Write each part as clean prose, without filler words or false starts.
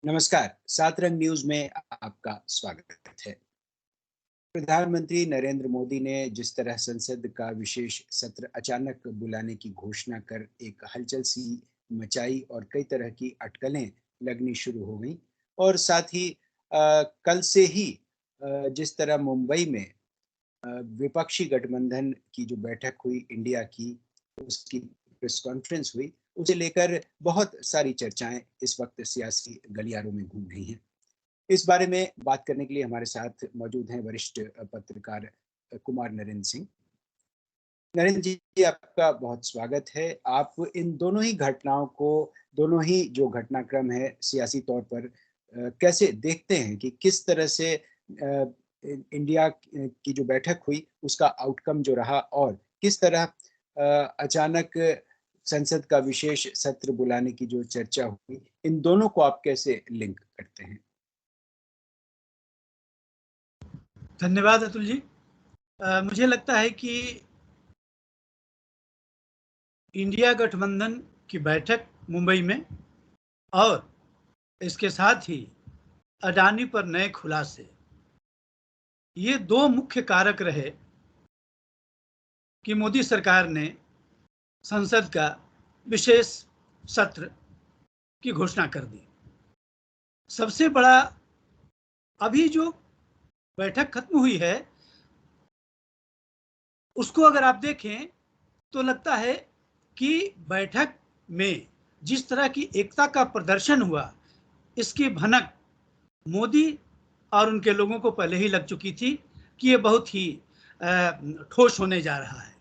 नमस्कार, सात रंग न्यूज में आपका स्वागत है। प्रधानमंत्री नरेंद्र मोदी ने जिस तरह संसद का विशेष सत्र अचानक बुलाने की घोषणा कर एक हलचल सी मचाई और कई तरह की अटकलें लगनी शुरू हो गई और साथ ही कल से ही जिस तरह मुंबई में विपक्षी गठबंधन की जो बैठक हुई इंडिया की, उसकी प्रेस कॉन्फ्रेंस हुई, उसे लेकर बहुत सारी चर्चाएं इस वक्त सियासी गलियारों में घूम रही हैं। इस बारे में बात करने के लिए हमारे साथ मौजूद हैं वरिष्ठ पत्रकार कुमार नरेंद्र सिंह। नरेंद्र जी, आपका बहुत स्वागत है। आप इन दोनों ही घटनाओं को, दोनों ही जो घटनाक्रम है सियासी तौर पर कैसे देखते हैं कि किस तरह से इंडिया की जो बैठक हुई उसका आउटकम जो रहा और किस तरह अचानक संसद का विशेष सत्र बुलाने की जो चर्चा हुई, इन दोनों को आप कैसे लिंक करते हैं? धन्यवाद अतुल जी। मुझे लगता है कि इंडिया गठबंधन की बैठक मुंबई में और इसके साथ ही अडानी पर नए खुलासे, ये दो मुख्य कारक रहे कि मोदी सरकार ने संसद का विशेष सत्र की घोषणा कर दी। सबसे बड़ा, अभी जो बैठक खत्म हुई है उसको अगर आप देखें तो लगता है कि बैठक में जिस तरह की एकता का प्रदर्शन हुआ, इसकी भनक मोदी और उनके लोगों को पहले ही लग चुकी थी कि ये बहुत ही ठोस होने जा रहा है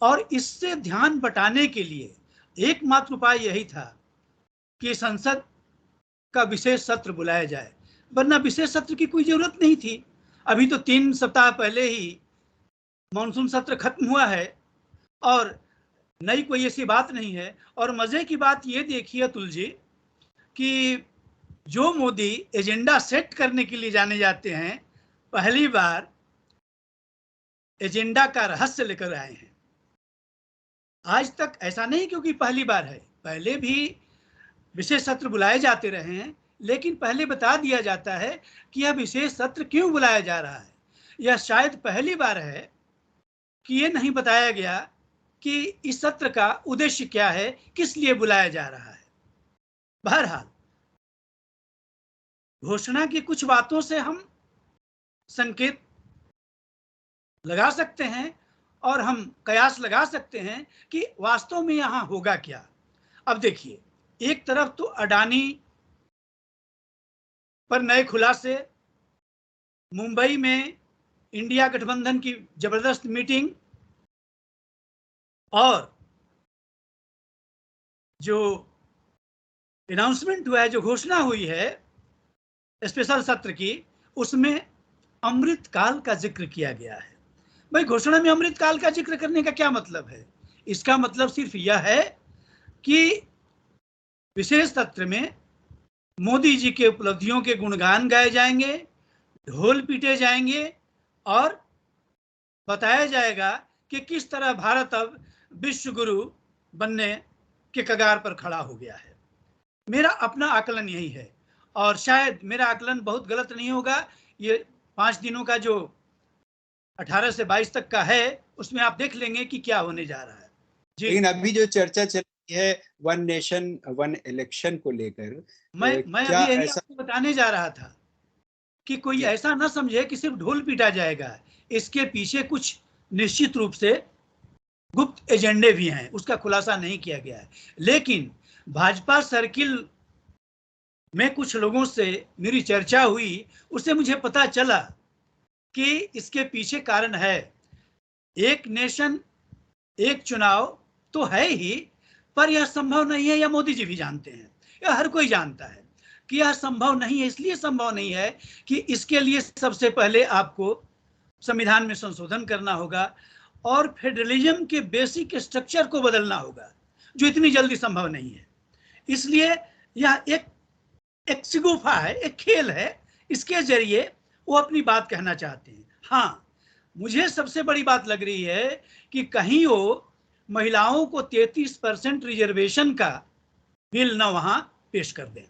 और इससे ध्यान बटाने के लिए एकमात्र उपाय यही था कि संसद का विशेष सत्र बुलाया जाए, वरना विशेष सत्र की कोई जरूरत नहीं थी। अभी तो 3 सप्ताह पहले ही मॉनसून सत्र खत्म हुआ है और नई कोई ऐसी बात नहीं है। और मजे की बात ये देखिए अतुल जी कि जो मोदी एजेंडा सेट करने के लिए जाने जाते हैं, पहली बार एजेंडा का रहस्य लेकर आए हैं। आज तक ऐसा नहीं क्योंकि पहली बार है, पहले भी विशेष सत्र बुलाए जाते रहे हैं, लेकिन पहले बता दिया जाता है कि यह विशेष सत्र क्यों बुलाया जा रहा है। यह शायद पहली बार है कि ये नहीं बताया गया कि इस सत्र का उद्देश्य क्या है, किस लिए बुलाया जा रहा है। बहरहाल, घोषणा की कुछ बातों से हम संकेत लगा सकते हैं और हम कयास लगा सकते हैं कि वास्तव में यहां होगा क्या। अब देखिए, एक तरफ तो अडानी पर नए खुलासे, मुंबई में इंडिया गठबंधन की जबरदस्त मीटिंग और जो अनाउंसमेंट हुआ है, जो घोषणा हुई है स्पेशल सत्र की, उसमें अमृतकाल का जिक्र किया गया है। भाई, घोषणा में अमृतकाल का जिक्र करने का क्या मतलब है? इसका मतलब सिर्फ यह है कि विशेष सत्र में मोदी जी के उपलब्धियों के गुणगान गाए जाएंगे, ढोल पीटे जाएंगे और बताया जाएगा कि किस तरह भारत अब विश्व गुरु बनने के कगार पर खड़ा हो गया है। मेरा अपना आकलन यही है और शायद मेरा आकलन बहुत गलत नहीं होगा। ये 5 दिनों का जो 18 से 22 तक का है, उसमें आप देख लेंगे कि क्या होने जा रहा है जी। लेकिन अभी जो चर्चा चल रही है वन नेशन वन इलेक्शन को लेकर, मैं क्या अभी यही ऐसा आपको बताने जा रहा था कि कोई ऐसा ना समझे कि सिर्फ ढोल पीटा जाएगा। इसके पीछे कुछ निश्चित रूप से गुप्त एजेंडे भी हैं, उसका खुलासा नहीं किया गया है। लेकिन भाजपा सर्किल में कुछ लोगों से मेरी चर्चा हुई, उससे मुझे पता चला कि इसके पीछे कारण है, एक नेशन एक चुनाव तो है ही, पर यह संभव नहीं है। यह मोदी जी भी जानते हैं, यह हर कोई जानता है कि यह संभव नहीं है। इसलिए संभव नहीं है कि इसके लिए सबसे पहले आपको संविधान में संशोधन करना होगा और फेडरलिज्म के बेसिक स्ट्रक्चर को बदलना होगा, जो इतनी जल्दी संभव नहीं है। इसलिए यह एक सिगुफा है, एक खेल है, इसके जरिए वो अपनी बात कहना चाहते हैं। हाँ, मुझे सबसे बड़ी बात लग रही है कि कहीं वो महिलाओं को 33% रिजर्वेशन का बिल न वहां पेश कर दें।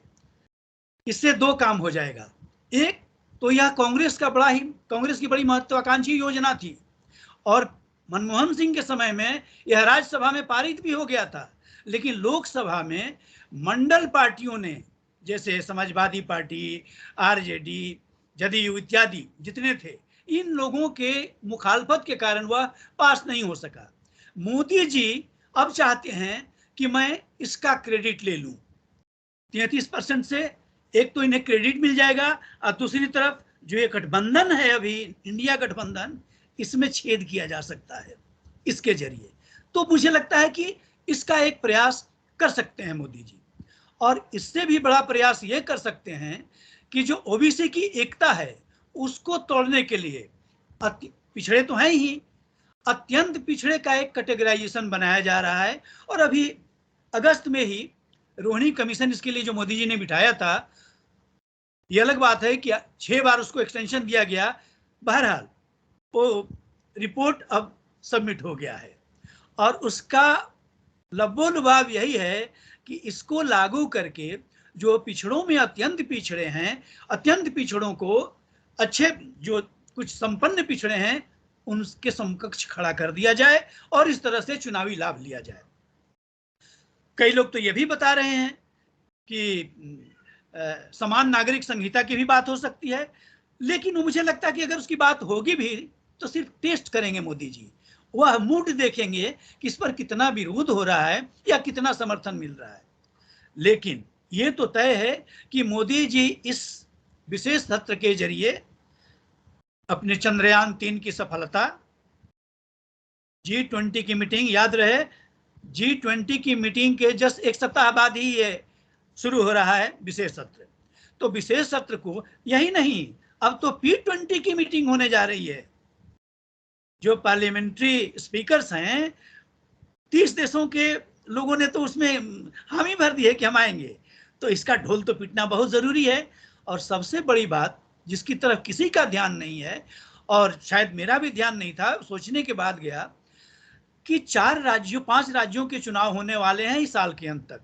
इससे दो काम हो जाएगा। एक तो यह कांग्रेस की बड़ी महत्वाकांक्षी योजना थी और मनमोहन सिंह के समय में यह राज्यसभा में पारित भी हो गया था, लेकिन लोकसभा में मंडल पार्टियों ने, जैसे समाजवादी पार्टी, आरजेडी, जदयू इत्यादि जितने थे, इन लोगों के मुखालफत के कारण वह पास नहीं हो सका। मोदी जी अब चाहते हैं कि मैं इसका क्रेडिट ले लूं। 33% से एक तो इन्हें क्रेडिट मिल जाएगा और दूसरी तरफ जो ये गठबंधन है अभी इंडिया गठबंधन, इसमें छेद किया जा सकता है इसके जरिए। तो मुझे लगता है कि इसका एक प्रयास कर सकते हैं मोदी जी, और इससे भी बड़ा प्रयास ये कर सकते हैं कि जो ओबीसी की एकता है उसको तोड़ने के लिए, पिछड़े तो हैं ही, अत्यंत पिछड़े का एक कैटेगराइजेशन बनाया जा रहा है। और अभी अगस्त में ही रोहिणी कमीशन इसके लिए जो मोदी जी ने बिठाया था, ये अलग बात है कि 6 बार उसको एक्सटेंशन दिया गया। बहरहाल वो रिपोर्ट अब सबमिट हो गया है और उसका लबोलुबाब यही है कि इसको लागू करके जो पिछड़ों में अत्यंत पिछड़े हैं, अत्यंत पिछड़ों को अच्छे, जो कुछ संपन्न पिछड़े हैं, उनके समकक्ष खड़ा कर दिया जाए और इस तरह से चुनावी लाभ लिया जाए। कई लोग तो ये भी बता रहे हैं कि समान नागरिक संहिता की भी बात हो सकती है, लेकिन मुझे लगता है कि अगर उसकी बात होगी भी तो सिर्फ टेस्ट करेंगे मोदी जी, वह मूड देखेंगे कि इस पर कितना विरोध हो रहा है या कितना समर्थन मिल रहा है। लेकिन ये तो तय है कि मोदी जी इस विशेष सत्र के जरिए अपने चंद्रयान 3 की सफलता, G20 की मीटिंग, याद रहे G20 की मीटिंग के जस्ट एक सप्ताह बाद ही ये शुरू हो रहा है विशेष सत्र। तो विशेष सत्र को यही नहीं, अब तो P20 की मीटिंग होने जा रही है। जो पार्लियामेंट्री स्पीकर्स हैं, 30 देशों के लोगों ने तो उसमें हामी भर दी है कि हम आएंगे। तो इसका ढोल तो पीटना बहुत जरूरी है। और सबसे बड़ी बात जिसकी तरफ किसी का ध्यान नहीं है, और शायद मेरा भी ध्यान नहीं था, सोचने के बाद गया कि 5 राज्यों के चुनाव होने वाले हैं इस साल के अंत तक।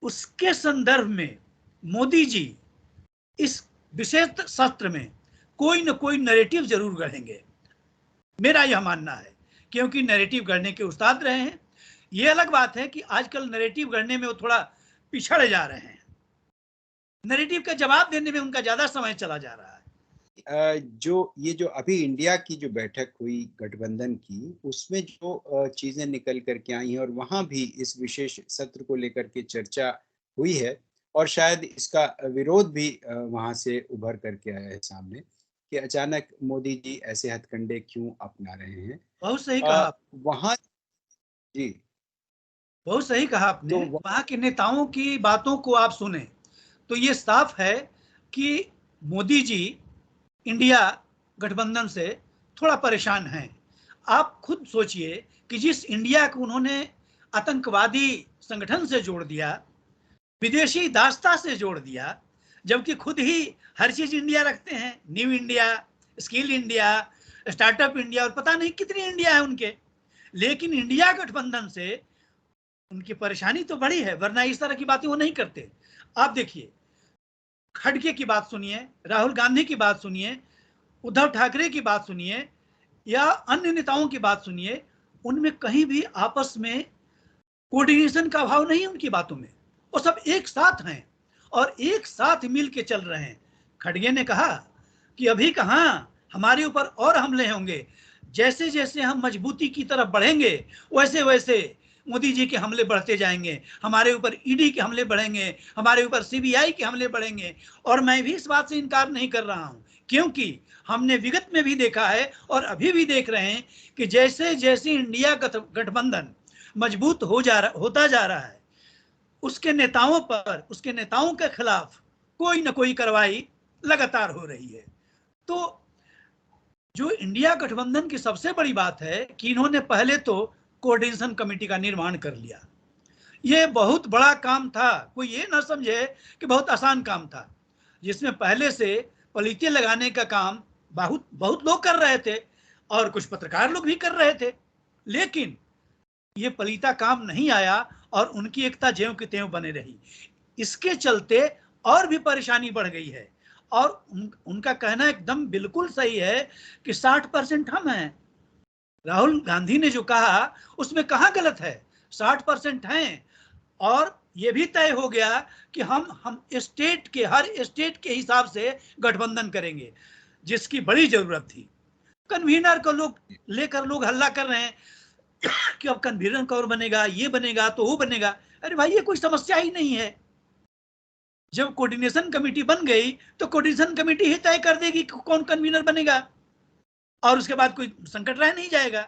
उसके संदर्भ में मोदी जी इस विशेष सत्र में कोई न कोई नैरेटिव जरूर गढ़ेंगे, मेरा यह मानना है, क्योंकि नैरेटिव गढ़ने के उस्ताद रहे हैं। यह अलग बात है कि आजकल नैरेटिव गढ़ने में वो थोड़ा पिछड़ जा रहे हैं, नैरेटिव का जवाब देने में उनका ज्यादा समय चला जा रहा है। जो अभी इंडिया की जो बैठक हुई गठबंधन की, उसमें जो चीजें निकल करके आई हैं और वहां भी इस विशेष सत्र को लेकर के चर्चा हुई है और शायद इसका विरोध भी वहां से उभर करके आया है सामने कि अचानक मोदी जी ऐसे हथकंडे क्यों अपना रहे हैं। बहुत सही कहा वहां जी, बहुत सही कहा आपने। तो वहां के नेताओं की बातों को आप सुने तो ये साफ है कि मोदी जी इंडिया गठबंधन से थोड़ा परेशान हैं। आप खुद सोचिए कि जिस इंडिया को उन्होंने आतंकवादी संगठन से जोड़ दिया, विदेशी दास्ता से जोड़ दिया, जबकि खुद ही हर चीज इंडिया रखते हैं, new India, skill India, startup India और पता नहीं कितनी इंडिया है उनके, लेकिन इंडिया गठबंधन से उनकी परेशानी तो बड़ी है, वरना इस तरह की बातें वो नहीं करते। आप देखिए, खड़गे की बात सुनिए, राहुल गांधी की बात सुनिए, उद्धव ठाकरे की बात सुनिए या अन्य नेताओं की बात सुनिए, उनमें कहीं भी आपस में कोऑर्डिनेशन का अभाव नहीं है उनकी बातों में। वो सब एक साथ हैं और एक साथ मिल के चल रहे हैं। खड़गे ने कहा कि अभी कहां हमारे ऊपर और हमले होंगे, जैसे जैसे हम मजबूती की तरफ बढ़ेंगे वैसे वैसे मोदी जी के हमले बढ़ते जाएंगे, हमारे ऊपर ईडी के हमले बढ़ेंगे, हमारे ऊपर सीबीआई के हमले बढ़ेंगे। और मैं भी इस बात से इनकार नहीं कर रहा हूं, क्योंकि हमने विगत में भी देखा है और अभी भी देख रहे हैं कि जैसे जैसे इंडिया गठबंधन मजबूत होता जा रहा है, उसके नेताओं पर, उसके नेताओं के खिलाफ कोई ना कोई कार्रवाई लगातार हो रही है। तो जो इंडिया गठबंधन की सबसे बड़ी बात है कि इन्होंने पहले तो कोऑर्डिनेशन कमेटी का निर्माण कर लिया। यह बहुत बड़ा काम था, कोई ये ना समझे कि बहुत आसान काम था, जिसमें पहले से पॉलिटिक्स लगाने का काम बहुत लोग कर रहे थे और कुछ पत्रकार लोग भी कर रहे थे, लेकिन ये पलीता काम नहीं आया और उनकी एकता ज्यों की त्यों बने रही। इसके चलते और भी परेशानी बढ़ गई है। और उनका कहना एकदम बिल्कुल सही है कि 60% हम हैं। राहुल गांधी ने जो कहा उसमें कहाँ गलत है, 60% हैं। और ये भी तय हो गया कि हम स्टेट के, हर स्टेट के हिसाब से गठबंधन करेंगे, जिसकी बड़ी जरूरत थी। कन्वीनर को लोग लेकर लोग हल्ला कर रहे हैं कि अब कन्वीनर कौन बनेगा, ये बनेगा तो वो बनेगा। अरे भाई, ये कोई समस्या ही नहीं है। जब कोऑर्डिनेशन कमेटी बन गई तो कोऑर्डिनेशन कमेटी ही तय कर देगी कि कौन कन्वीनर बनेगा, और उसके बाद कोई संकट रह नहीं जाएगा।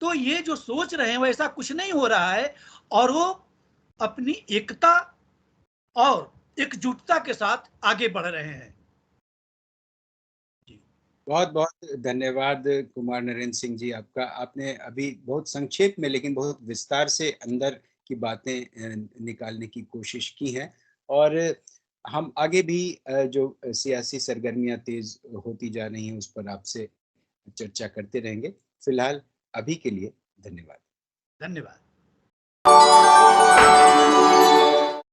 तो ये जो सोच रहे हैं वैसा कुछ नहीं हो रहा है, और वो अपनी एकता और एकजुटता के साथ आगे बढ़ रहे हैं। बहुत बहुत धन्यवाद कुमार नरेंद्र सिंह जी आपका। आपने अभी बहुत संक्षेप में लेकिन बहुत विस्तार से अंदर की बातें निकालने की कोशिश की है, और हम आगे भी जो सियासी सरगर्मियां तेज होती जा रही हैं उस पर आपसे चर्चा करते रहेंगे। फिलहाल अभी के लिए धन्यवाद। धन्यवाद।